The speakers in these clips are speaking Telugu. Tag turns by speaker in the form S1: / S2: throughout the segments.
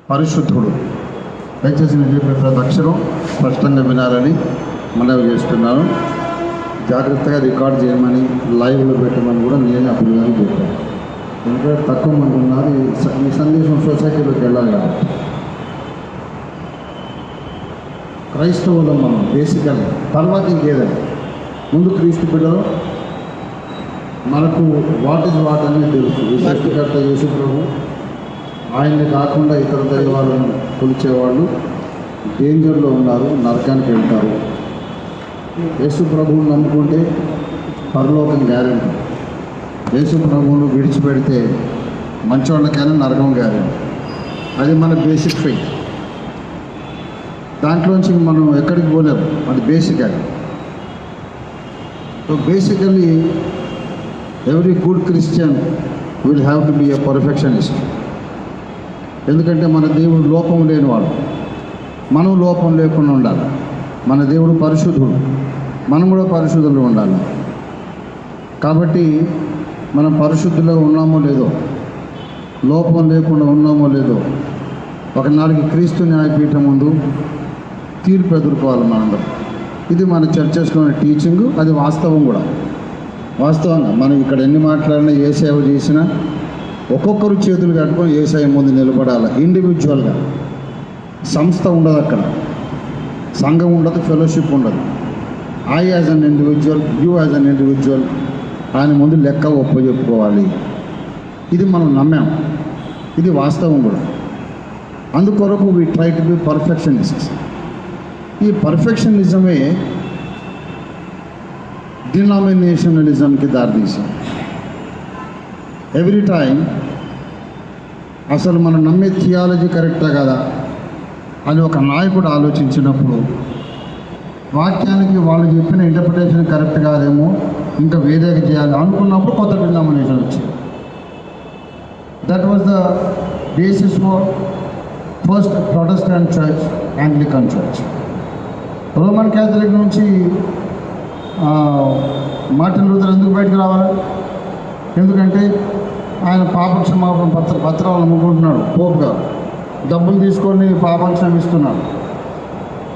S1: పరిశుద్ధుడు. దయచేసి నేను చెప్పే ప్రతి అక్షరం స్పష్టంగా వినాలని మనవి చేస్తున్నాను. జాగ్రత్తగా రికార్డ్ చేయమని, లైవ్లో పెట్టమని కూడా నేనే ఆ పిల్లగానికి చెప్పాను. ఎందుకంటే తక్కువ మంది ఉన్నారు, ఈ సందేశం సొసైటీలోకి వెళ్ళాలి కాబట్టి. క్రైస్తవులం మనం బేసికల్గా, తర్వాత ఇంకేదండి. ముందు క్రీస్తు బిడ్డలు మనకు వాట్ ఇస్ వాట్ అనేది తెలుసు. సృష్టికర్త యేసు ప్రభు, ఆయన్ని కాకుండా ఇతర దైవాలను కొలిచేవాళ్ళు డేంజర్లో ఉన్నారు, నరకానికి వెళ్తారు. యేసు ప్రభువుని నమ్ముకుంటే పరలోకం గ్యారెంటీ. యేసు ప్రభువును విడిచిపెడితే మంచోళ్ళకైనా నరకం గ్యారెంటీ. అది మన బేసిక్ ఫెయిత్. దాంట్లోంచి మనం ఎక్కడికి పోలేము, అది బేసిక్. అది so basically every good Christian will have to be a perfectionist. ఎందుకంటే మన దేవుడు లోపం లేనివాడు, మనం లోపం లేకుండా ఉండాలి. మన దేవుడు పరిశుద్ధుడు, మనం కూడా పరిశుద్ధులు ఉండాలి. కాబట్టి మనం పరిశుద్ధులుగా ఉన్నామో లేదో, లోపం లేకుండా ఉన్నామో లేదో, ఒకనాటికి క్రీస్తు న్యాయపీఠం ముందు తీర్పు ఎదుర్కోవాలి మనందరం. ఇది మన చర్చస్లోని టీచింగ్, అది వాస్తవం కూడా. వాస్తవంగా మనం ఇక్కడ ఎన్ని మాట్లాడినా, ఏ సేవ చేసినా ఒక్కొక్కరు చేతులు కట్టుకొని యేసయ్య ముందు నిలబడాలి. ఇండివిజువల్గా సంస్థ ఉండదు, అక్కడ సంఘం ఉండదు, ఫెలోషిప్ ఉండదు. I as an individual, you as an individual ఆయన ముందు లెక్క ఒప్పచెప్పుకోవాలి. ఇది మనం నమ్మాం, ఇది వాస్తవం కూడా. అందుకొరకు we try to be perfectionist. ఈ పర్ఫెక్షనిజమే డినామినేషనలిజంకి దారితీసాం. ఎవ్రీ టైం అసలు మనం నమ్మే థియాలజీ కరెక్టా కదా అని ఒక నాయకుడు ఆలోచించినప్పుడు, వాక్యానికి వాళ్ళు చెప్పిన ఇంటర్ప్రిటేషన్ కరెక్ట్ కాదేమో, ఇంకా వేరేగా చేయాలి అనుకున్నప్పుడు కొత్త డినామినేషన్ వచ్చింది. That was the basis for first Protestant church, Anglican church. Roman Catholic నుంచి మార్టిన్ లూథర్ ఎందుకు బయటకు రావాలి? ఎందుకంటే ఆయన పాపక్షమాపణ పత్రాలు అమ్ముకుంటున్నాడు. పోప్ గారు డబ్బులు తీసుకొని పాపక్షం ఇస్తున్నాడు.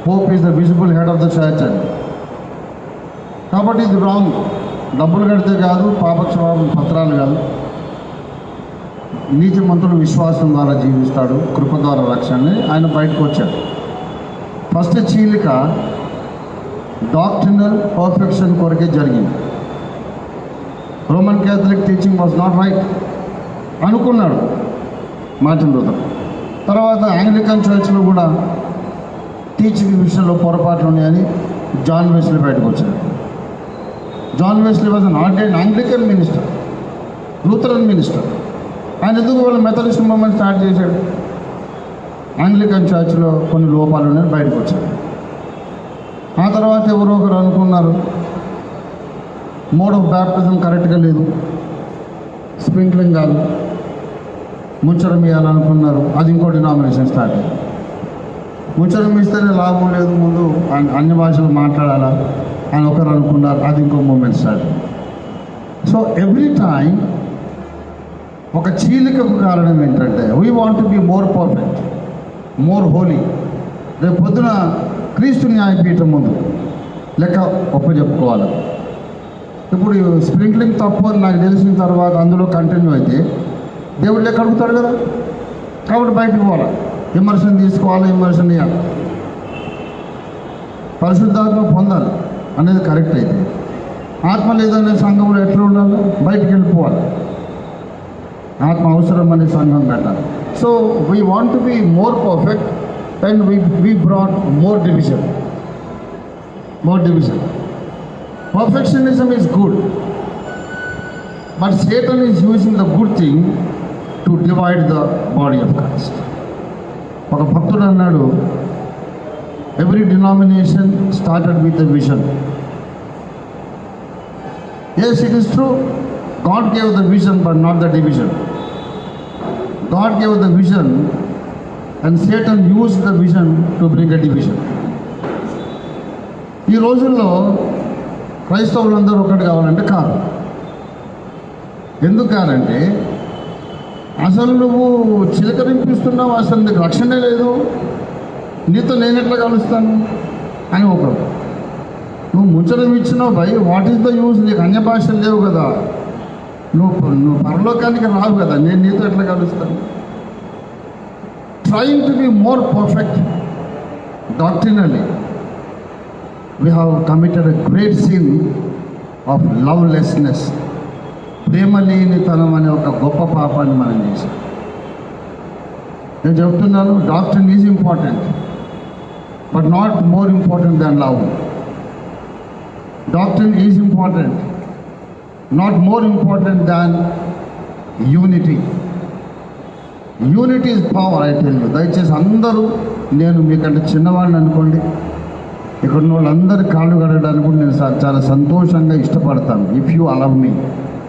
S1: Pope is the visible head of the church అని. కాబట్టి ఇది రాంగ్. డబ్బులు కడితే కాదు, పాపక్షమాపణ పత్రాలు కాదు. నీతిమంతుడు విశ్వాసం ద్వారా జీవిస్తాడు, కృప ద్వారా రక్షణని ఆయన బయటకు వచ్చాడు. ఫస్ట్ చీలిక డాక్ట్రినల్ పర్ఫెక్షన్ కొరకే జరిగింది. Roman Catholic teaching was not right అనుకున్నాడు మార్టిన్ లూథర్. తర్వాత యాంగ్లికన్ చర్చ్లో కూడా టీచింగ్ విషయంలో పొరపాట్లు ఉన్నాయని జాన్ వెస్లీ బయటకు వచ్చాడు. John Wesley was an ordained Anglican minister, Lutheran minister. ఆయన ఎందుకు వాళ్ళ మెథడిస్ట్ మూవ్మెంట్ స్టార్ట్ చేశాడు? యాంగ్లికన్ చర్చ్లో కొన్ని లోపాలు ఉన్నాయని బయటకు వచ్చాడు. ఆ తర్వాత ఎవరో ఒకరు అనుకున్నారు మోడ్ ఆఫ్ బ్యాప్టిజం కరెక్ట్గా లేదు, స్ప్రింక్లింగ్ కాదు, ముంచడం ఇవ్వాలనుకున్నారు. అది ఇంకో డినామినేషన్ స్టార్ట్ అయ్యింది. ముంచడం ఇస్తేనే లాభం లేదు, ముందు అన్ని భాషలు మాట్లాడాలా అని ఒకరు అనుకున్నారు. అది ఇంకో మూమెంట్ స్టార్ట్ అయింది. సో ఎవ్రీ టైం ఒక చీలికకు కారణం ఏంటంటే we want to be more perfect, more holy. రేపు పొద్దున క్రీస్తు న్యాయపీఠం ముందు లెక్క ఒప్పచెప్పుకోవాలి. ఇప్పుడు స్ప్రింక్లింగ్ తప్పు అని నాకు తెలిసిన తర్వాత అందులో కంటిన్యూ అయితే దేవుడు లెక్క అడుగుతాడు కదా. కాబట్టి బయటకు పోవాలి, విమర్శన తీసుకోవాలి, విమర్శన ఇవ్వాలి, పరిశుద్ధాత్మ పొందాలి అనేది కరెక్ట్ అయితే, ఆత్మ లేదనే సంఘంలో ఎట్లా ఉండాలి? బయటికి వెళ్ళిపోవాలి, ఆత్మ అవసరం అనే సంఘం పెట్టాలి. So we want to be more perfect and we brought more division. Perfectionism is good, but Satan is using the good thing to divide the body of Christ. ఒక భక్తుడు అన్నాడు, every denomination started with a vision. Yes, it is true. God gave the vision but not the division. God gave the vision and Satan used the vision to bring a division. ఈ రోజుల్లో క్రైస్తవులందరూ ఒకటి కావాలంటే కాదు. ఎందుకు కాదంటే అసలు నువ్వు చిలకరింపిస్తున్నావు, అసలు నీకు రక్షణే లేదు, నీతో నేను ఎట్లా కలుస్తాను అని ఒకరు. నువ్వు ముంచడం ఇచ్చినావు భయ్, వాట్ ఈస్ ద యూజ్? నీకు అన్య భాషలు లేవు కదా, నువ్వు పరలోకానికి రావు కదా, నేను నీతో ఎట్లా కలుస్తాను? Trying to be more perfect doctrinally we have committed a great sin of lovelessness. ప్రేమ లేనితనం అనే ఒక గొప్ప పాపాన్ని మనం చేసాం. నేను చెప్తున్నాను, doctrine is important but not more important than love. Doctrine is important, not more important than unity. Unity is power. I tell you, దయచేసి అందరూ, నేను మీకంటే చిన్నవాడిని అనుకోండి, ఇక్కడ ఉన్న వాళ్ళందరి కాళ్ళు కడగడానికి కూడా నేను చాలా సంతోషంగా ఇష్టపడతాను. If you allow me,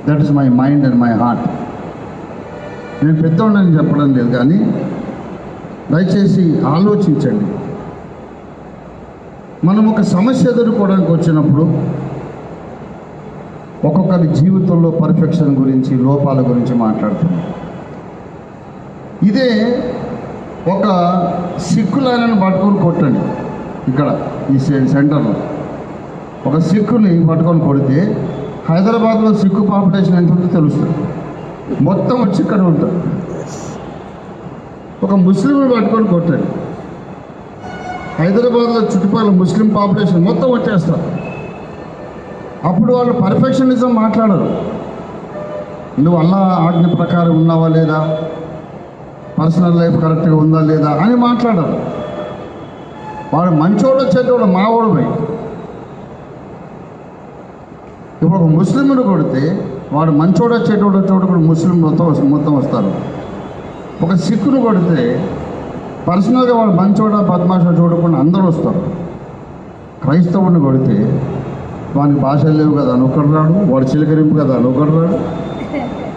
S1: that is my mind and my heart. నేను పెద్దవాడిని చెప్పడం లేదు, కానీ దయచేసి ఆలోచించండి. మనం ఒక సమస్య ఎదుర్కోవడానికి వచ్చినప్పుడు ఒక్కొక్కరి జీవితంలో పర్ఫెక్షన్ గురించి, లోపాల గురించి మాట్లాడుతున్నాం. ఇదే ఒక సిక్కులైనను పట్టుకొని కొట్టండి. ఇక్కడ ఈ సెంటర్లో ఒక సిక్కుని పట్టుకొని కొడితే హైదరాబాద్లో సిక్కు పాపులేషన్ ఎంత ఉందో తెలుస్తుంది. మొత్తం వచ్చి ఇక్కడ ఉంటారు. ఒక ముస్లింని పట్టుకొని కొట్టండి, హైదరాబాద్లో చుట్టుపక్కల ముస్లిం పాపులేషన్ మొత్తం వచ్చేస్తారు. అప్పుడు వాళ్ళు పర్ఫెక్షనిజం మాట్లాడరు. నువ్వు అల్లా ఆజ్ఞ ప్రకారం ఉన్నావా లేదా, పర్సనల్ లైఫ్ కరెక్ట్గా ఉందా లేదా అని మాట్లాడరు. వాడు మంచోడు చెడ్డోడు మావాడు పోయి. ఇప్పుడు ఒక ముస్లింను కొడితే వాడు మంచోడ చెడ్డోడు కూడా ముస్లిం మొత్తం వస్తారు. ఒక సిక్కును కొడితే పర్సనల్గా వాడు మంచోడ బద్మాష చూడకుండా అందరూ వస్తారు. క్రైస్తవుని కొడితే వానికి భాషలు లేవు కదా అని ఒకడు రాడు, వాడు చిలకరింపు కదా అని ఒకడు రాడు,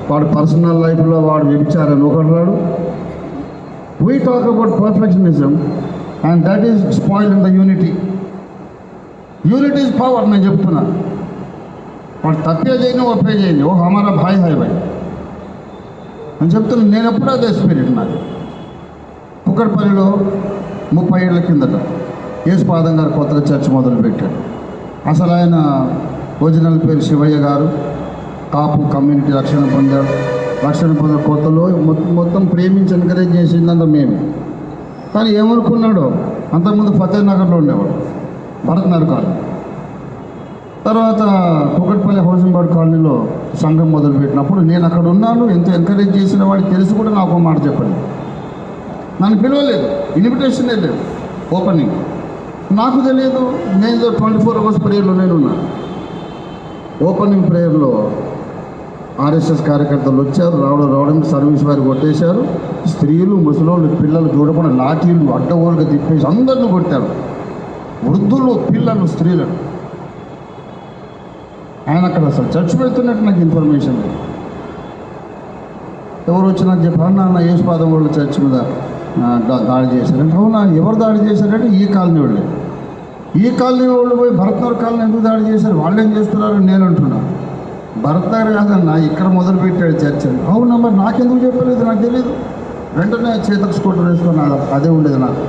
S1: వాడు పర్సనల్ లైఫ్లో వాడు వ్యభిచారని ఒకడు రాడు. We talk about perfectionism and that is spoiling the unity. Unity is power. నేను చెప్తున్నా, వాడు తప్పే చేయను ఒప్పే చేయను, ఓ హమారా భాయ్ హాయ్ భాయ్ అని చెప్తున్నా. నేను ఎప్పుడు అదే స్పిరిట్ నాది. కుక్కడపల్లిలో 30 ఏళ్ల కిందట యేసుపాదం గారు కొత్తగా చర్చ్ మొదలుపెట్టాడు. అసలు ఆయన ఒరిజినల్ పేరు శివయ్య గారు. కాపు కమ్యూనిటీ రక్షణ పొందిన కొత్తలో మొత్తం ప్రేమించి ఎంకరేజ్ చేసిందంతా మేము. కానీ ఏమనుకున్నాడో, అంతకుముందు ఫతేహ్ నగర్లో ఉండేవాడు, భరత్ నగర్ కాలనీ. తర్వాత కుకట్పల్లి హౌసింగ్ బోర్డ్ కాలనీలో సంఘం మొదలుపెట్టినప్పుడు నేను అక్కడ ఉన్నాను. ఎంత ఎంకరేజ్ చేసిన వాడికి తెలిసి కూడా నాకు ఒక మాట చెప్పండి. నన్ను పిలవలేదు, ఇన్విటేషనే లేదు, ఓపెనింగ్ నాకు తెలియదు. నేను 24 hours ప్రేయర్లో నేను ఉన్నాను. ఓపెనింగ్ ప్రేయర్లో ఆర్ఎస్ఎస్ కార్యకర్తలు వచ్చారు. రావడం సర్వీస్ వారు కొట్టేశారు. స్త్రీలు, ముసలోళ్ళు, పిల్లలు చూడకుండా లాఠీలు అడ్డగోలుగా తిప్పేసి అందరిని కొట్టారు. వృద్ధులు, పిల్లలు, స్త్రీలను. ఆయన అక్కడ అసలు చర్చ్ పెడుతున్నట్టు నాకు ఇన్ఫర్మేషన్ లేదు. ఎవరు వచ్చి నాకు చెప్పారు, నాన్న యేసుపాదం వాళ్ళు చర్చ్ మీద దాడి చేశారంటే. అవునా, ఎవరు దాడి చేశారంటే ఈ కాలనీ వాళ్ళే. ఈ కాలనీ వాళ్ళు పోయి భరత్నగర్ కాలనీ ఎందుకు దాడి చేశారు, వాళ్ళు ఏం చేస్తున్నారు నేను అంటున్నాను. భరత్నగర్ కాదన్నా, ఇక్కడ మొదలుపెట్టాడు చర్చ్ అని. అవునా, మరి నాకెందుకు చెప్పలేదు, నాకు తెలియదు. వెంటనే చేతకు స్కూటర్ వేసుకొని అదే ఉండేది నాకు.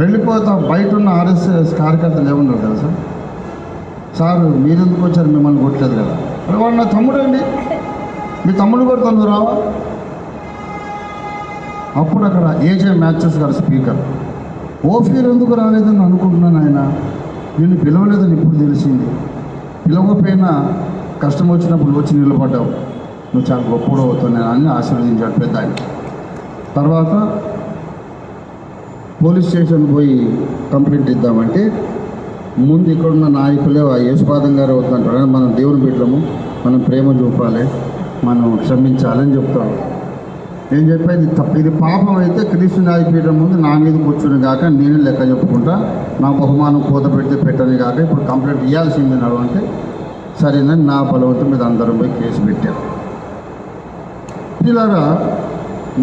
S1: వెళ్ళిపోతా బయట ఉన్న ఆర్ఎస్ఎస్ కార్యకర్తలు ఏమన్నారు తెలుసా, సార్ మీరెందుకు వచ్చారు, మిమ్మల్ని కొట్టలేదు కదా. అరే వాడు నా తమ్ముడు అండి, మీ తమ్ముడు కొడుతుంది రావా. అప్పుడు అక్కడ ఏజే మ్యాథ్యూస్ గారు స్పీకర్. ఓఫీర్ ఎందుకు రాలేదని అనుకుంటున్నాను, ఆయన నిన్ను పిలవలేదని ఇప్పుడు తెలిసింది. పిలవకపోయినా కష్టం వచ్చినప్పుడు వచ్చి నిలబడ్డావు, నువ్వు చాలా గొప్పడు అవుతున్నాను అని ఆశీర్వదించాడు పెద్ద ఆయన. తర్వాత పోలీస్ స్టేషన్ పోయి కంప్లైంట్ ఇద్దామంటే ముందు ఇక్కడున్న నాయకులే యేసుపాదం గారు అవుతుంటారు, మనం దేవుని బిడ్డలము, మనం ప్రేమ చూపాలి, మనం క్షమించాలని చెప్తాడు. నేను చెప్పేది తప్ప, ఇది పాపం అయితే క్రీస్తు న్యాయపీఠం ముందు నా మీద కూర్చుని కాక నేను లెక్క చెప్పుకుంటా, నా బహుమానం కూత పెడితే పెట్టని కాక ఇప్పుడు కంప్లైంట్ ఇవ్వాల్సింది నడు అంటే సరేనని నా బలవంతం మీద అందరం పోయి కేసు పెట్టారు. ఇలాగా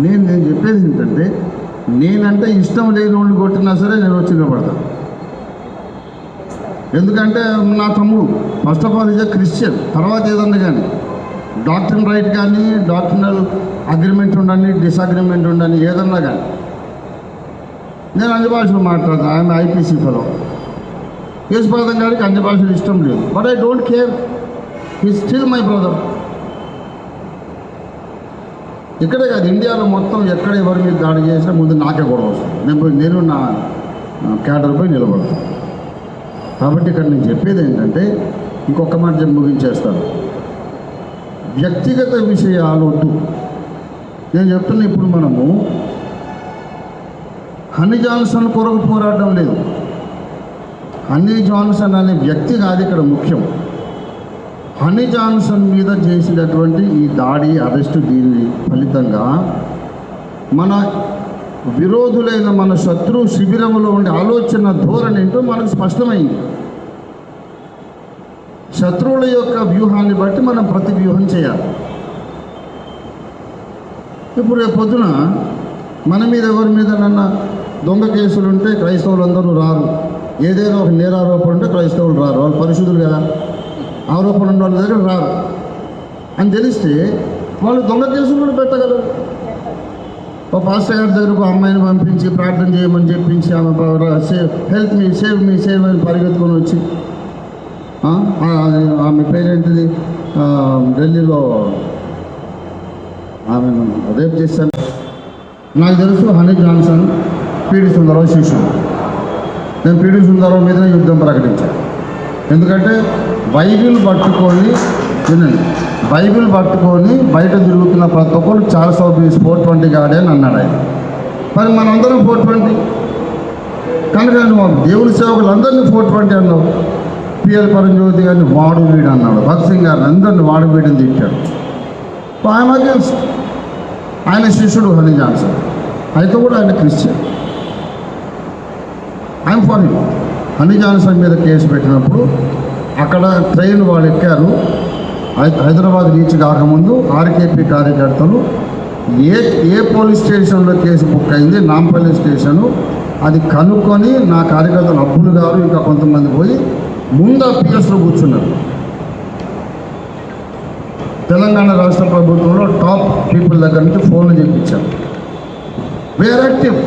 S1: నేను చెప్పేది ఏంటంటే, నేనంటే ఇష్టం లేని వాళ్ళు కొట్టినా సరే నేను వచ్చి నిలబడతాను. ఎందుకంటే నా తమ్ముడు first of all is a Christian, తర్వాత ఏదన్నా కానీ డాక్టరీన్ రైట్ కానీ, డాక్టరినల్ అగ్రిమెంట్ ఉండని, డిసగ్రిమెంట్ ఉండని, ఏదన్నా కానీ నేను అన్ని భాషలు మాట్లాడతాను. ఆయన ఐపీసీ ఫెలో. యేసుపాదం గారికి అన్ని భాషలు ఇష్టం లేదు. But I don't care, he still my brother. ఇక్కడే కాదు, ఇండియాలో మొత్తం ఎక్కడ ఎవరి మీద దాడి చేసినా ముందు నాకే గొడవ వస్తుంది. నేను నా క్యాడర్ పోయి నిలబడతాను. కాబట్టి ఇక్కడ నేను చెప్పేది ఏంటంటే, ఇంకొక మాట చెప్పి ముగించేస్తాను. వ్యక్తిగత విషయాలు వద్దు. నేను చెప్తున్నా, ఇప్పుడు మనము హనీ జాన్సన్ కొరకు పోరాటం లేదు. హనీ జాన్సన్ అనే వ్యక్తి కాదు ఇక్కడ ముఖ్యం. హనీ జాన్సన్ మీద చేసినటువంటి ఈ దాడి, అరెస్టు, దీని ఫలితంగా మన విరోధులైన మన శత్రు శిబిరంలో ఉండే ఆలోచన ధోరణి ఏంటో మనకు స్పష్టమైంది. శత్రువుల యొక్క వ్యూహాన్ని బట్టి మనం ప్రతి వ్యూహం చేయాలి. ఇప్పుడు రేపు పొద్దున మన మీద ఎవరి మీద నన్న దొంగ కేసులు ఉంటే క్రైస్తవులందరూ రారు. ఏదైనా ఒక నేరారోపణ ఉంటే క్రైస్తవులు రారు, వాళ్ళు పరిశుద్ధులు కదా, ఆరోపణ ఉన్న వాళ్ళ దగ్గర రారు అని తెలిస్తే వాళ్ళు దొంగ కేసులు కూడా పెట్టగలరు. ఒక పాస్టర్ గారి దగ్గరకు అమ్మాయిని పంపించి ప్రార్థన చేయమని చెప్పించి ఆమె హెల్ప్ మీ సేవ్ అని పరిగెత్తుకొని వచ్చి, ఆమె పేరేంటిది, ఢిల్లీలో ఆమె రేపు చేశాను. నాకు తెలుసు హనీ జాన్సన్ పిడి సుందరరావు శిష్యుడు. నేను పిడి సుందరరావు మీదనే యుద్ధం ప్రకటించాను. ఎందుకంటే బైబిల్ పట్టుకొని బయట తిరుగుతున్న ప్రతి ఒక్కరు చార్ల్స్ ఆఫ్ బీస్ 420 గాడే అని అన్నాడు ఆయన. మరి మనందరం 420 కనుక నువ్వు దేవుని సేవకులందరినీ 420 అన్నావు. పిఎల్ పరంజ్యోతి గారిని వాడు వీడు అన్నాడు. భగత్ సింగ్ గారిని అందరిని వాడు వీడిని తిట్టాడు. I'm against. ఆయన శిష్యుడు హనీ జాన్సన్ అయితే కూడా ఆయన Christian. I'm for him. Honey Johnson మీద కేసు పెట్టినప్పుడు అక్కడ ట్రైన్ వాళ్ళు ఎక్కారు. హైదరాబాద్ రీచ్ కాకముందు ఆర్కేపీ కార్యకర్తలు ఏ పోలీస్ స్టేషన్లో కేసు బుక్ అయింది, నాంపల్లి స్టేషను, అది కనుక్కొని నా కార్యకర్తలు అబ్బులు గారు ఇంకా కొంతమంది పోయి ముందు ఆ పిఎస్లో కూర్చున్నారు. తెలంగాణ రాష్ట్ర ప్రభుత్వంలో టాప్ పీపుల్ దగ్గర నుంచి ఫోన్లు చేయించారు. Were active.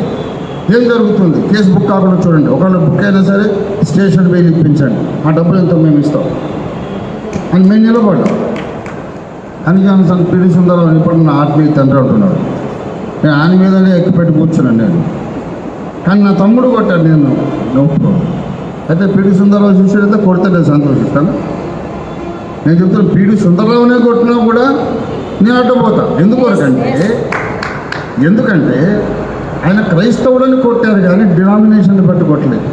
S1: ఏం జరుగుతుంది, కేసు బుక్ కాకుండా చూడండి, ఒకవేళ బుక్ అయినా సరే స్టేషన్ వెళ్ళి ఇప్పించండి, ఆ డబ్బులు ఎంతో మేము ఇస్తాం అని మేము నిలబడ్డాం. హనీ జాన్సన్ పిడి సుందరరావు ఇప్పుడు నా ఆత్మీయ తండ్రి అంటున్నాడు. నేను ఆయన మీదనే ఎక్కిపెట్టి కూర్చున్నాను నేను. కానీ నా తమ్ముడు కొట్టాడు, నేను నవ్వు. అయితే పిడి సుందరరావు శిష్యుడైతే కొడితే నేను సంతోషిస్తాను. నేను చెప్తాను, పిడి సుందరరావునే కొట్టినా కూడా నేను అడ్డుపోతా. ఎందుకంటే ఆయన క్రైస్తవులని కొట్టారు కానీ డినామినేషన్ని బట్టి కొట్టలేదు.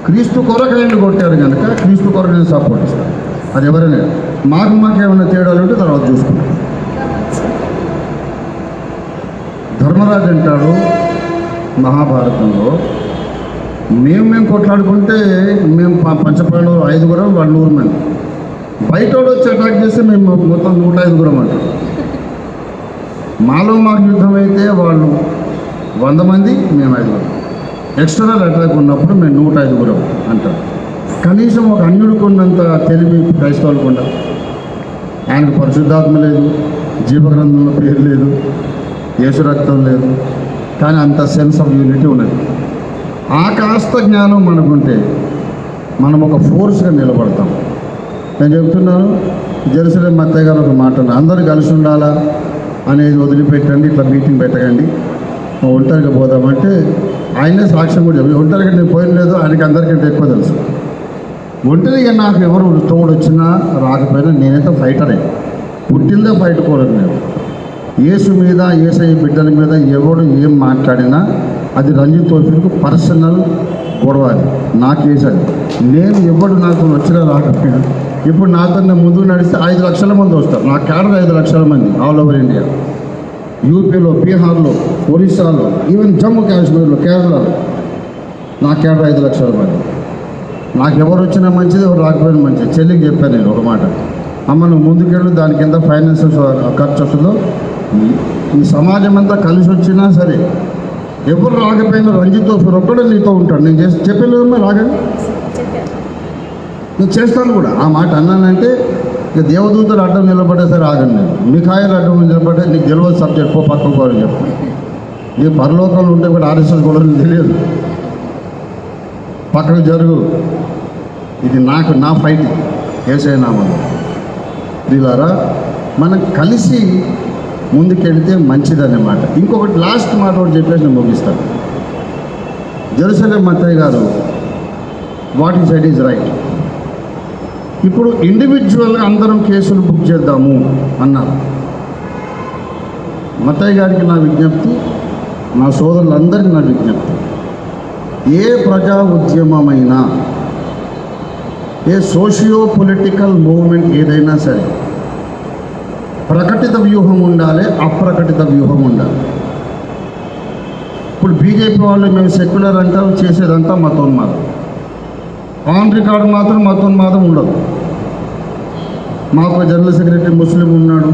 S1: క్రీస్తు కొరకు ఆయన కొట్టారు కనుక క్రీస్తు కొరకు నేను సపోర్ట్ ఇస్తాను. అది ఎవరైనా మాకేమైనా తేడాలు ఉంటే తర్వాత చూసుకుంటాం. ధర్మరాజు అంటాడు మహాభారతంలో, మేము కొట్లాడుకుంటే మేము పంచపాండవులు 5 వాళ్ళు 100 మంది, బయట వచ్చి అటాక్ చేస్తే మేము మొత్తం 105 అంటారు. మాకు యుద్ధం అయితే వాళ్ళు 100 మంది, మేము 5. ఎక్స్టర్నల్ అటాక్ ఉన్నప్పుడు మేము 105 అంటారు. కనీసం ఒక అన్యుడికి ఉన్నంత తెలివి క్రైస్తవులకు ఉండదు. ఆయనకు పరిశుద్ధాత్మ లేదు, జీవగ్రంథంలో పేరు లేదు, యేసు రక్తం లేదు, కానీ అంత సెన్స్ ఆఫ్ యూనిటీ ఉన్నది. ఆ కాస్త జ్ఞానం మనకుంటే మనం ఒక ఫోర్స్గా నిలబడతాం. నేను చెప్తున్నాను, జెరూసలేం మత్తయ్య గారు ఒక మాట, అందరూ కలిసి ఉండాలా అనేది వదిలిపెట్టండి, ఇట్లా మీటింగ్ పెట్టకండి, ఒంటరిగా పోదామంటే ఆయనే సాక్ష్యం కూడా చెప్పి, ఒంటరిగా నేను పోయిన లేదు, ఆయనకి అందరికంటే ఎక్కువ తెలుసు. ఒంటరిగా నాకు ఎవరు తోడు వచ్చినా రాకపోయినా నేనైతే ఫైటరే. పుట్టిందే ఫైట్ కోరదు. నేను యేసు మీద, యేసయ్య బిడ్డల మీద ఎవడు ఏం మాట్లాడినా అది రంజిత్ తోఫీకు పర్సనల్ గొడవ. అది నా కేసు. అది నేను ఎవడు నాకు వచ్చినా రాకపోయినా, ఇప్పుడు నాతో ముందుకు నడిస్తే 5 లక్షల మంది వస్తారు. నా క్యాడర్ 5 లక్షల మంది ఆల్ ఓవర్ ఇండియా, యూపీలో, బీహార్లో, ఒరిస్సాలో, ఈవెన్ జమ్మూ కాశ్మీర్లో, కేరళలో నా క్యాడర్ 5 లక్షల మంది. నాకు ఎవరు వచ్చినా మంచిది, ఎవరు రాకపోయినా మంచిది. చెల్లికి చెప్పాను నేను ఒక మాట, అమ్మ నువ్వు ముందుకెళ్ళు, దాని కింద ఫైనాన్షియల్ ఖర్చు వస్తుందో, ఈ సమాజం అంతా కలిసి వచ్చినా సరే ఎవరు రాకపోయినా రంజిత్ తోఫీర్ ఒక్కడే నీతో ఉంటాడు. నేను చెప్పలేదమ్మా రాగండి, నేను చేస్తాను కూడా. ఆ మాట అన్నానంటే ఇక దేవదూతలు అడ్డం నిలబడేసరి ఆగండి. నేను మిఖాయిలు అడ్డం నిలబడే నీకు తెలియదు సబ్జెక్ట్ పో పక్కకు అని చెప్తాను. నీ పరలోకంలో ఉంటే కూడా ఆర్ఎస్ఎస్ కూడా నీకు తెలియదు, పక్కకు జరుగు. ఇది నా ఫైట్ ఏసైనామని. వీళ్ళారా మనం కలిసి ముందుకెళ్తే మంచిదన్నమాట. ఇంకొకటి లాస్ట్ మాట ఒకటి చెప్పేసి నేను ముగిస్తాను. జెరూసలేం మత్తయ్య గారు what is side is right. ఇప్పుడు ఇండివిజువల్గా అందరం కేసులు బుక్ చేద్దాము అన్నారు. మత్తయ్య గారికి నా విజ్ఞప్తి, నా సోదరులందరికీ నా విజ్ఞప్తి, ఏ ప్రజా ఉద్యమమైనా, ఏ సోషియో పొలిటికల్ మూవ్మెంట్ ఏదైనా సరే ప్రకటిత వ్యూహం ఉండాలి, అప్రకటిత వ్యూహం ఉండాలి. ఇప్పుడు బీజేపీ వాళ్ళు మేము సెక్యులర్ అంటాం, చేసేదంతా మతోన్మాదం. ఆన్ రికార్డు మాత్రం మతోన్మాదం ఉండదు. మాకు జనరల్ సెక్రటరీ ముస్లిం ఉన్నాడు,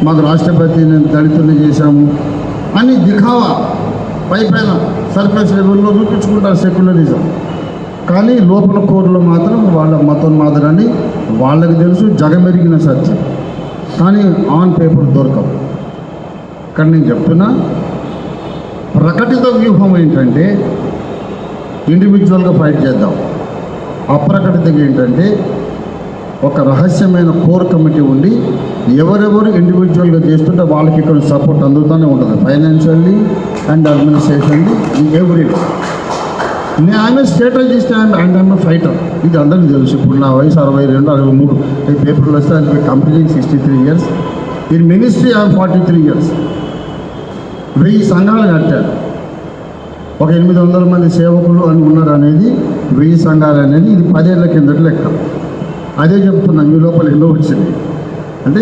S1: మాకు రాష్ట్రపతి దళితుల్ని చేశాము అని దిఖావా పైన సర్ఫేస్ లెవెల్లో చూపించుకుంటారు సెక్యులరిజం. కానీ లోపల కోర్లో మాత్రం వాళ్ళ మతోన్మాదాన్ని వాళ్ళకి తెలుసు, జగమెరిగిన సత్యం. కానీ ఆన్ పేపర్ దొరకవు. కానీ నేను చెప్తున్నా, ప్రకటిత వ్యూహం ఏంటంటే ఇండివిజువల్గా ఫైట్ చేద్దాం. అప్రకటితంగా ఏంటంటే ఒక రహస్యమైన కోర్ కమిటీ ఉండి ఎవరెవరు ఇండివిజువల్గా చేస్తుంటే వాళ్ళకి ఇక్కడ సపోర్ట్ అందుతూనే ఉంటుంది, ఫైనాన్షియల్లీ అండ్ అడ్మినిస్ట్రేషన్లీ, ఎవ్రీ. ఆమె స్ట్రాటజిస్ట్ అండ్ ఆమె ఫైటర్, ఇది అందరికీ తెలుసు. ఇప్పుడు నా వయసు 62, 63. ఈ పేపర్లు వస్తే అది complete 63 years. In ministry I'm 43 years. 1000 సంఘాలు కట్టారు. ఒక 800 మంది సేవకులు అని ఉన్నారు అనేది 1000 సంఘాలు అనేది ఇది 10 ఏళ్ల కిందటి లెక్క. అదే చెప్తున్నాను, మీ లోపల ఎన్నో వచ్చింది అంటే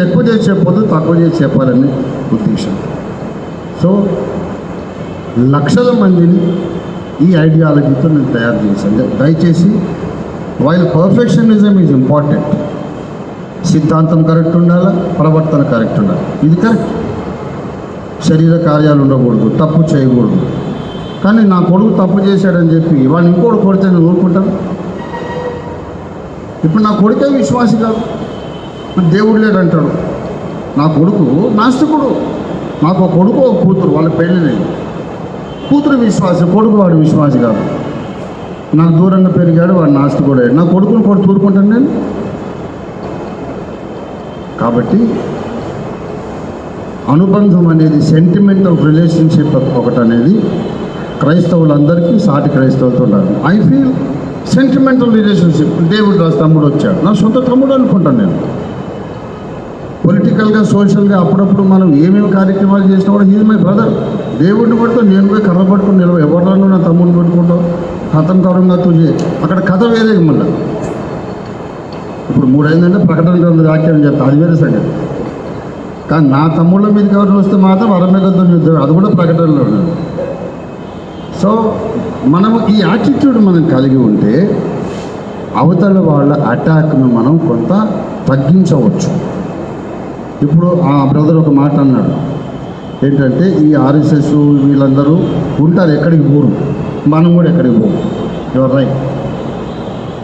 S1: ఎక్కువ చేసి చెప్పొద్దు, తక్కువ చేసి చెప్పాలని ఉద్దేశం. సో లక్షల మందిని ఈ ఐడియాలజీతో నేను తయారు చేశాను. దయచేసి వైల్ పర్ఫెక్షనిజం ఈజ్ ఇంపార్టెంట్, సిద్ధాంతం కరెక్ట్ ఉండాలా, ప్రవర్తన కరెక్ట్ ఉండాలి. ఇది కరెక్ట్. శరీర కార్యాలు ఉండకూడదు, తప్పు చేయకూడదు. కానీ నా కొడుకు తప్పు చేశాడని చెప్పి వాడిని ఇంకోటి కొడితే నేను ఊరుకుంటాను? ఇప్పుడు నా కొడుకే విశ్వాసి కాదు, దేవుడు లేడంటాడు. నా కొడుకు నాస్తికుడు. నాకు ఒక కొడుకు ఒక కూతురు, వాళ్ళ పెళ్ళి లేదు. కూతురు విశ్వాసి, కొడుకు వాడు విశ్వాసి కాదు. నాకు దూరంగా పెరిగాడు, వాడు నాస్తికుడు. నా కొడుకుని కూడా తూరుకుంటాను నేను. కాబట్టి అనుబంధం అనేది, సెంటిమెంటల్ రిలేషన్షిప్ ఒకటి అనేది క్రైస్తవులందరికీ సాటి క్రైస్తవులతో ఉండాలి. I feel sentimental relationship. దేవుడు రాజు తమ్ముడు వచ్చాడు, నా సొంత తమ్ముడు అనుకుంటాను నేను. పొలిటికల్గా, సోషల్గా అప్పుడప్పుడు మనం ఏమేమి కార్యక్రమాలు చేసినా కూడా హీజ్ మై బ్రదర్. దేవుడిని పడుతూ నేను పోయి కర్ర పట్టుకుని నిలవ, ఎవరిలో నా తమ్ముడిని పెట్టుకుంటావు, హతం కరంగా తుజే. అక్కడ కథ వేరే. మళ్ళీ ఇప్పుడు 3 అయిందంటే ప్రకటన గ్రంథ వ్యాఖ్యానం చెప్తా, అది వేరే సంగతి. కానీ నా తమ్ముళ్ళ మీదకి ఎవరు వస్తే మాత్రం అరమేగద్దు యుద్ధం, అది కూడా ప్రకటనలో ఉన్నది. సో మనం ఈ యాటిట్యూడ్ మనం కలిగి ఉంటే అవతల వాళ్ళ అటాక్ను మనం కొంత తగ్గించవచ్చు. ఇప్పుడు ఆ బ్రదర్ ఒక మాట అన్నాడు ఏంటంటే, ఈ ఆర్ఎస్ఎస్ వీళ్ళందరూ ఉంటారు, ఎక్కడికి పోరు, మనం కూడా ఎక్కడికి పోము. Your right.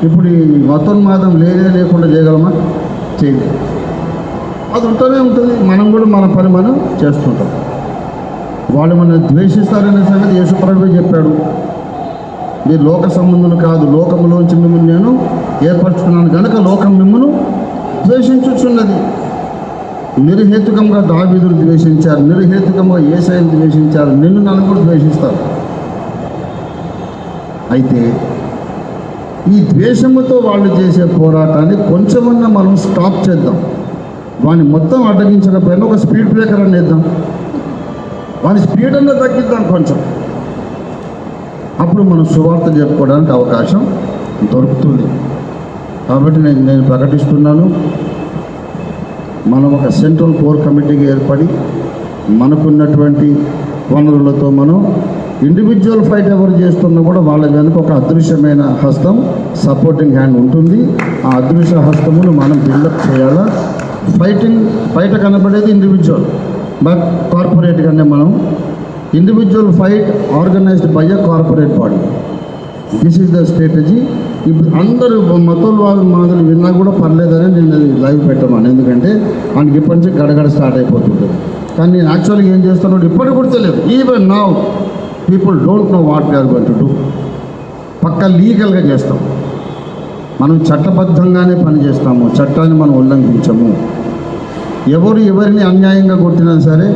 S1: ఇప్పుడు ఈ మతోన్మాదం లేకుండా చేయగలమా? చేయలేదు. అది ఉంటూనే ఉంటుంది. మనం కూడా మన పని మనం చేస్తుంటాం. వాళ్ళు మనం ద్వేషిస్తారనే సంగతి యేసుప్రభువే చెప్పాడు. మీరు లోక సంబంధులు కాదు, లోకంలోంచి మిమ్మల్ని నేను ఏర్పరచుకున్నాను కనుక లోకం మిమ్మల్ని ద్వేషించుచున్నది. నిర్హేతుకంగా దావీదును ద్వేషించారు, నిర్హేతుకంగా యేసయ్యను ద్వేషించారు, నిన్ను నన్ను కూడా ద్వేషిస్తారు. అయితే ఈ ద్వేషముతో వాళ్ళు చేసే పోరాటాన్ని కొంచెమన్నా మనం స్టాప్ చేద్దాం. వాడిని మొత్తం అడ్డగించకపోయినా ఒక స్పీడ్ బ్రేకర్ అని వేద్దాం, వాని స్పీడ్ అన్నా తగ్గిద్దాం కొంచెం. అప్పుడు మనం సువార్త చెప్పుకోవడానికి అవకాశం దొరుకుతుంది. కాబట్టి నేను ప్రకటిస్తున్నాను, మనం ఒక సెంట్రల్ కోర్ కమిటీకి ఏర్పడి మనకున్నటువంటి వనరులతో మనం ఇండివిజువల్ ఫైట్ ఎవరు చేస్తున్నా కూడా వాళ్ళ వెనుక ఒక అదృశ్యమైన హస్తం, సపోర్టింగ్ హ్యాండ్ ఉంటుంది. ఆ అదృశ్య హస్తమును మనం బిల్డప్ చేయాలా. బయట కనబడేది ఇండివిజువల్, బట్ కార్పొరేట్గానే మనం individual fight organised by a corporate body. This is the strategy. ఇప్పుడు అందరూ మతోలు వాళ్ళు మాటలు విన్నా కూడా పర్లేదని నేను అది లైవ్ పెట్టమని, ఎందుకంటే ఆయనకి ఇప్పటి నుంచి గడగడ స్టార్ట్ అయిపోతుంటుంది. కానీ నేను యాక్చువల్గా ఏం చేస్తున్నాడు ఇప్పటికి కూడా తెలియదు. Even now people don't know what we are going to do. పక్కా లీగల్గా చేస్తాం, మనం చట్టబద్ధంగానే పనిచేస్తాము, చట్టాన్ని మనం ఉల్లంఘించము. ఎవరిని అన్యాయంగా కొట్టినా సరే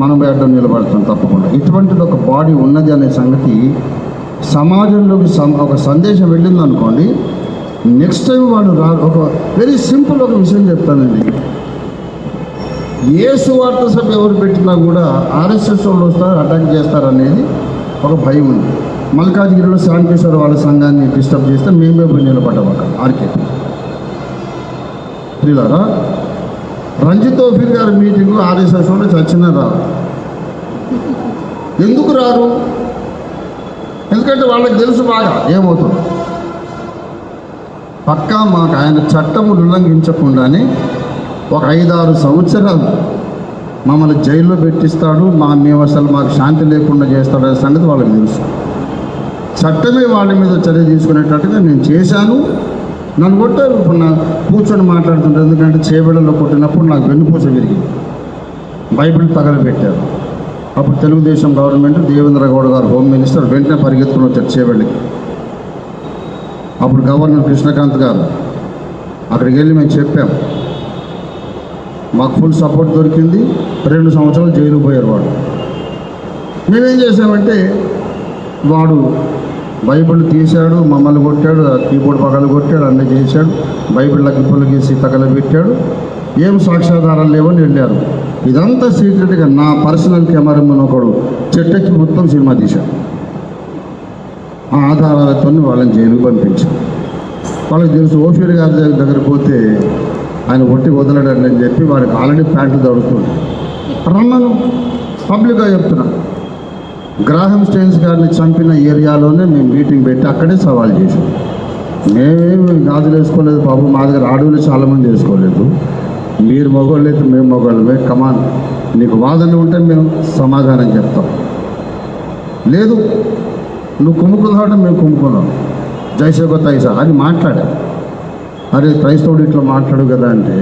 S1: మనం అడ్డం నిలబడతాం తప్పకుండా. ఇటువంటిది ఒక బాడీ ఉన్నది అనే సంగతి సమాజంలోకి ఒక సందేశం వెళ్ళింది అనుకోండి, నెక్స్ట్ టైం వాళ్ళు ఒక వెరీ సింపుల్ ఒక విషయం చెప్తానండి. ఏ సువార్త సభ ఎవరు పెట్టినా కూడా ఆర్ఎస్ఎస్ వాళ్ళు వస్తారు, అటాక్ చేస్తారనేది ఒక భయం ఉంది. మల్కాజ్గిరిలో శాంతిశ్వర వాళ్ళ సంఘాన్ని డిస్టర్బ్ చేస్తే మేమే పోయి నిలబడ్డాం అక్కడ ఆర్కేపీ ప్రియులారా. రంజిత్ తోఫీర్ గారి మీటింగ్లో ఆర్ఎస్ఎస్ వాళ్ళు చచ్చినా రారు. ఎందుకు రారు? ఎందుకంటే వాళ్ళకి తెలుసు బాగా ఏమవుతుంది. పక్కా మాకు ఆయన చట్టం ఉల్లంఘించకుండానే ఒక 5-6 సంవత్సరాలు మమ్మల్ని జైల్లో పెట్టిస్తాడు, మేము అసలు మాకు శాంతి లేకుండా చేస్తాడు అనే సంగతి వాళ్ళకి తెలుసు. చట్టమే వాళ్ళ మీద చర్య తీసుకునేటట్టుగా నేను చేశాను. నన్ను కొట్టారు. ఇప్పుడు నా కూర్చొని మాట్లాడుతుంటారు, ఎందుకంటే చేబెళ్ళలో కొట్టినప్పుడు నాకు వెన్నుపూస విరిగింది, బైబిల్ తగలబెట్టారు. అప్పుడు తెలుగుదేశం గవర్నమెంట్ దేవేంద్ర గౌడ్ గారు హోమ్ మినిస్టర్ వెంటనే పరిగెత్తుకుని వచ్చారు చేబెళ్ళకి. అప్పుడు గవర్నర్ కృష్ణకాంత్ గారు అక్కడికి వెళ్ళి మేము చెప్పాం, మాకు ఫుల్ సపోర్ట్ దొరికింది. 2 సంవత్సరాలు జైలు పోయారు వాడు. మేమేం చేసామంటే, వాడు బైబిల్ తీశాడు, మమ్మల్ని కొట్టాడు, కీబోర్డ్ పగలు కొట్టాడు, అన్నీ చేశాడు, బైబిల్ అగ్గిపులు గీసి తగలబెట్టాడు, ఏం సాక్ష్యాధారాలు లేవని వెళ్ళారు. ఇదంతా సీక్రెట్గా నా పర్సనల్ కెమెరామెన్ ఒకడు చెట్టెక్కి మొత్తం సినిమా తీశాడు. ఆ ఆధారాలతో వాళ్ళని జైలుకు పంపించారు. వాళ్ళకి తెలుసు ఓఫీర్ గారి దగ్గర పోతే ఆయన ఒట్టి వదలడండి అని చెప్పి వాడికి ఆల్రెడీ ప్యాంట్లు దొరుకుతుంది. రమ్మను పబ్లిక్గా చెప్తున్నా. గ్రాహం స్టెయిన్స్ గారిని చంపిన ఏరియాలోనే మేము మీటింగ్ పెట్టి అక్కడే సవాల్ చేసాం. మేమేమి గాజులు వేసుకోలేదు బాబు, మా దగ్గర ఆడవులు చాలామంది వేసుకోలేదు, మీరు మగవాళ్ళు అయితే మేము మగవాళ్ళమే, కమాన్ నీకు వాదన ఉంటే మేము సమాధానం చెప్తాం. లేదు నువ్వు కుమ్ముకున్నావు, మేము కుమ్ముకున్నాం, జైసేగో తైసా అని మాట్లాడా. అరే క్రైస్తవుడు ఇట్లా మాట్లాడు కదా అంటే,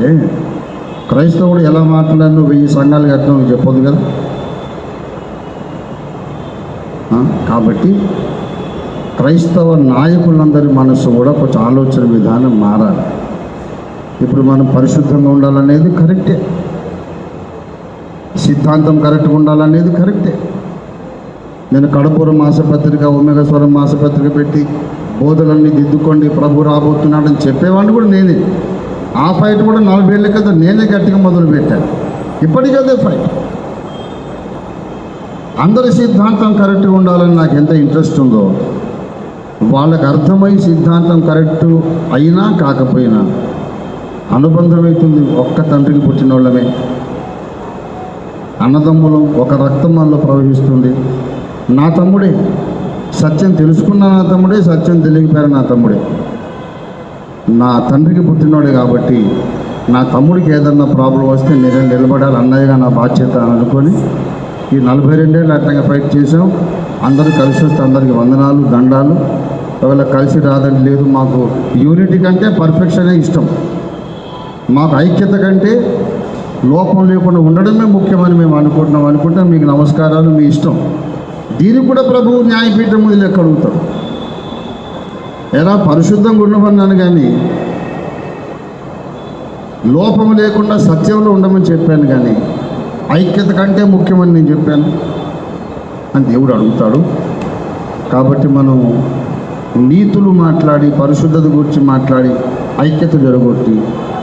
S1: క్రైస్తవుడు ఎలా మాట్లాడాను 1000 సంఘాలు కట్టినా నువ్వు చెప్పొద్దు కదా. కాబట్టి క్రైస్తవ నాయకులందరి మనసు కూడా కొంచెం ఆలోచన విధానం మారాలి. ఇప్పుడు మనం పరిశుద్ధంగా ఉండాలనేది కరెక్టే, సిద్ధాంతం కరెక్ట్గా ఉండాలనేది కరెక్టే. నేను కడపూరం మాసపత్రిక, ఒమేగస్వరం మాసపత్రిక పెట్టి బోధలన్నీ దిద్దుకోండి ప్రభు రాబోతున్నాడని చెప్పేవాడిని కూడా నేనే. ఆ ఫైట్ కూడా 40 ఏళ్ళ కదా నేనే గట్టిగా మొదలుపెట్టాను. ఇప్పటికీ అదే ఫైట్. అందరి సిద్ధాంతం కరెక్ట్గా ఉండాలని నాకు ఎంత ఇంట్రెస్ట్ ఉందో, వాళ్ళకి అర్థమై సిద్ధాంతం కరెక్ట్ అయినా కాకపోయినా అనుబంధం అవుతుంది. ఒక్క తండ్రికి పుట్టిన వాళ్ళమే, అన్నదమ్ములం, ఒక రక్తం మనలో ప్రవహిస్తుంది. నా తమ్ముడే, సత్యం తెలుసుకున్న నా తమ్ముడే, సత్యం తెలియకపోయిన నా తమ్ముడే, నా తండ్రికి పుట్టినోడే. కాబట్టి నా తమ్ముడికి ఏదన్నా ప్రాబ్లం వస్తే నేను నిలబడాలి, అన్నయ్యగా నా బాధ్యత అని అనుకొని ఈ 42 ఏళ్ళు అట్లా ఫైట్ చేసాం. అందరూ కలిసి వస్తే అందరికీ వందనాలు, దండాలు. ఒకవేళ కలిసి రాదని లేదు, మాకు యూనిటీ కంటే పర్ఫెక్షనే ఇష్టం. మాకు ఐక్యత కంటే లోపం లేకుండా ఉండడమే ముఖ్యమని మేము అనుకుంటే మీకు నమస్కారాలు, మీ ఇష్టం. దీనికి కూడా ప్రభువు న్యాయపీఠం ముందు లెక్క అడుగుతాడు. ఎలా పరిశుద్ధంగా ఉండమన్నాను, కానీ లోపం లేకుండా సత్యంలో ఉండమని చెప్పాను, కానీ ఐక్యత కంటే ముఖ్యమని నేను చెప్పాను అని దేవుడు అడుగుతాడు. కాబట్టి మనం నీతులు మాట్లాడి, పరిశుద్ధత గురించి మాట్లాడి, ఐక్యత జరగొట్టి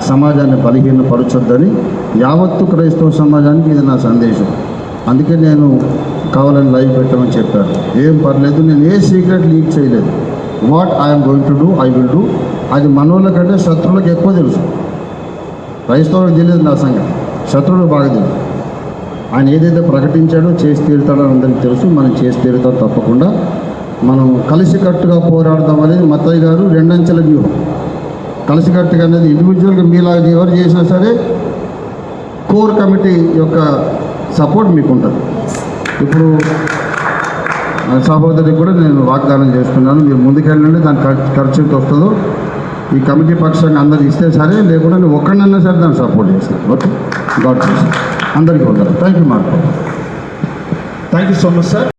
S1: సమాజాన్ని బలహీనపరచొద్దని యావత్తు క్రైస్తవ సమాజానికి ఇది నా సందేశం. అందుకే నేను కావాలని లైవ్ పెట్టమని చెప్పాను. ఏం పర్లేదు, నేను ఏ సీక్రెట్ లీక్ చేయలేదు. What I'm going to do I will do. అది మనోళ్ళ కంటే శత్రువులకు ఎక్కువ తెలుసు. క్రైస్తవులకు తెలియదు నా సంగతి, శత్రువులకు బాగా తెలుసు. ఆయన ఏదైతే ప్రకటించాడో చేసి తీరుతాడో అందరికీ తెలుసు. మనం చేసి తీరుతాం తప్పకుండా. మనం కలిసికట్టుగా పోరాడదాం అనేది మత్తయ్య గారు 2 అంచెల వ్యూహం. కలిసికట్టుగా అనేది ఇండివిజువల్గా మీలాగా ఎవరు చేసినా సరే కోర్ కమిటీ యొక్క సపోర్ట్ మీకు ఉంటుంది. ఇప్పుడు సహోదరికి కూడా నేను వాగ్దానం చేస్తున్నాను, మీరు ముందుకెళ్ళండి, దాని ఖర్చు ఎంత వస్తుందో ఈ కమిటీ పక్షంగా అందరు ఇస్తే సరే, లేకుండా నేను ఒక్కడన్నా సరే దాన్ని సపోర్ట్ చేస్తాను. Okay, God bless. అందరికీ వదలు. Thank you mark.
S2: Thank you so much sir.